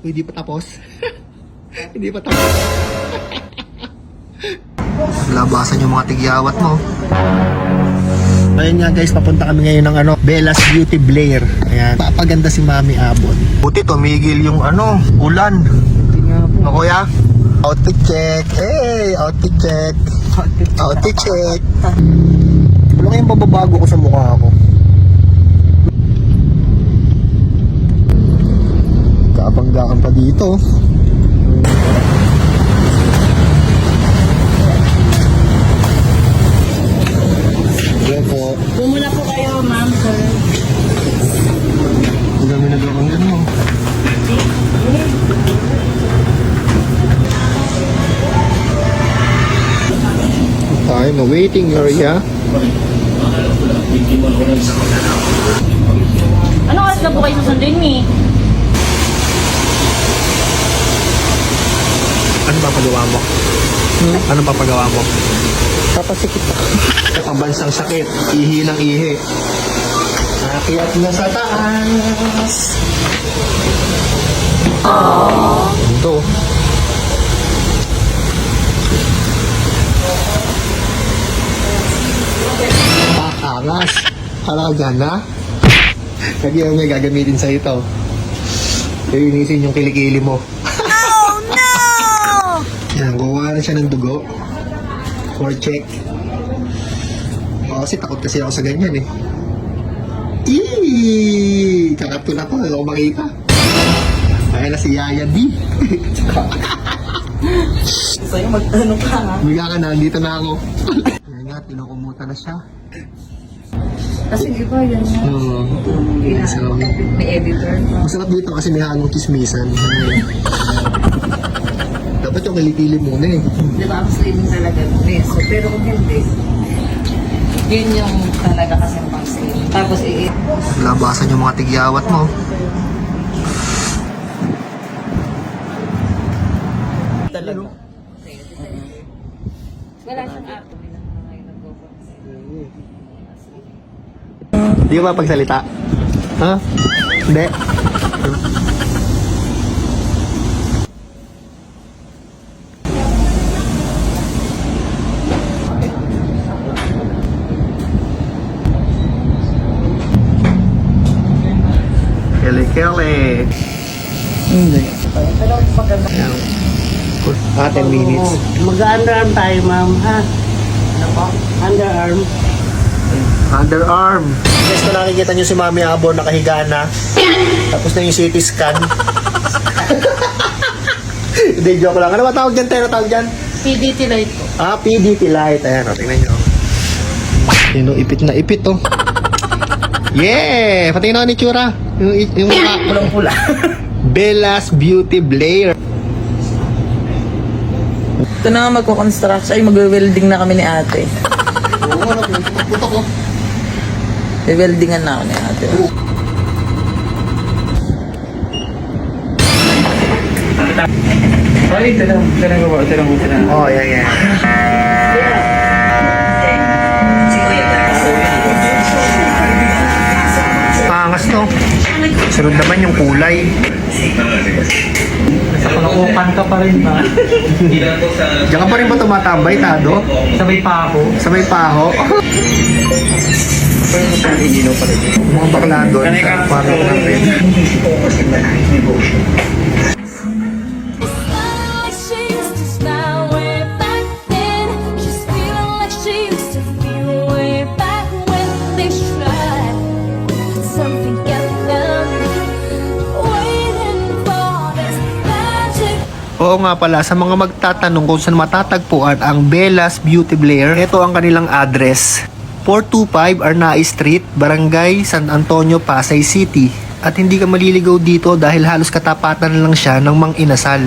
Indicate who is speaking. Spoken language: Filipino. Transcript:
Speaker 1: Uy, hindi pa tapos. Hindi pa tapos. Labasan yung mga tigyawat mo. Ayun nga guys, papunta kami ngayon ng Bella's Beauty Blair. Ayan, papaganda si Mami Abon. Buti tumigil yung ulan. O kuya, outfit check. Hey, outfit check. Outfit check. Wala kayong bababago ko sa mukha ko. Kaabanggaan pa dito. Ayan po.
Speaker 2: Pumula po kayo, ma'am, sir.
Speaker 1: Ang dami na gawang gano'n. Tayo na waiting area.
Speaker 2: Anong oras na po kayo susundin, Mi?
Speaker 1: Ano papagawa mo? Ano papagawa mo? Papasikip ako. Kapabansang sakit. Ihi ng ihi. Nakakiyat na sa taas. Ito. Angas. Para ka gana. Lagi yung may gagamitin sa ito. Linisin yung kilikili mo.
Speaker 2: Oh, no!
Speaker 1: Yan, gawa na siya ng dugo. For check. Kasi takot kasi ako sa ganyan eh. Eee! Kakatulak ko, ako makita. Ayan na si Yaya D.
Speaker 2: Sa'yo, mag-ano ka, ha?
Speaker 1: Biga ka na, dito na ako. Ayan nga, tinukumuta na siya.
Speaker 2: Kasi di ba, yan nga.
Speaker 1: So,
Speaker 2: May editor.
Speaker 1: masarap dito kasi may halong kismisan. Dapat yung kilikili muna eh.
Speaker 2: Di ba, ang slimming talaga ng peso. Pero kung hindi, yun yung talaga kasi pang slimming. Tapos,
Speaker 1: Labasan yung mga tigyawat mo.
Speaker 2: talaga. Wala siyang app.
Speaker 1: Hindi ka ba pagsalita? Ha? Hindi. Kele-kele.
Speaker 2: Hindi. Pero maganda.
Speaker 1: Ayan. 10 minutes.
Speaker 2: Mag-underarm tayo, ma'am, ha? Ano po? Underarm.
Speaker 1: Underarm. Guys, kung nakikita nyo si Mami Abon nakahiga na. Tapos na yung CT scan. Hindi, joke lang. Ano ba tawag dyan, Tayo? Ano tawag dyan?
Speaker 2: PDT light po.
Speaker 1: PDT light. Ayan, tingnan nyo. Yun, ipit na ipit, oh. Yeah! Patingin ako ni Chura. Yung
Speaker 2: Pulang-pula.
Speaker 1: Bella's Beauty Blair.
Speaker 3: Ito na nga magko-construction. Ay, mag-welding na kami ni ate.
Speaker 1: Oo, puto ko.
Speaker 3: I-weldingan na ako ni ate.
Speaker 4: Ay, tanong ko na.
Speaker 1: Oh, yeah. Angas, no? Sunod naman yung kulay.
Speaker 4: Sa kalakukan ka pa rin ba?
Speaker 1: Diyan ka pa rin ba tumatambay, Tado?
Speaker 4: Sabay pa ako.
Speaker 1: Sa may paho? Mga bakla doon sa parang natin.
Speaker 5: Like she used to smile way back then. She's feeling like she used to feel way back when they tried something kept them waiting for this magic.
Speaker 1: Oo nga pala, sa mga magtatanong kung saan matatagpuan ang Bella's Beauty Blair, ito ang kanilang address. 425 Arnai Street, Barangay San Antonio, Pasay City. At hindi ka maliligaw dito dahil halos katapatan lang siya ng Mang Inasal.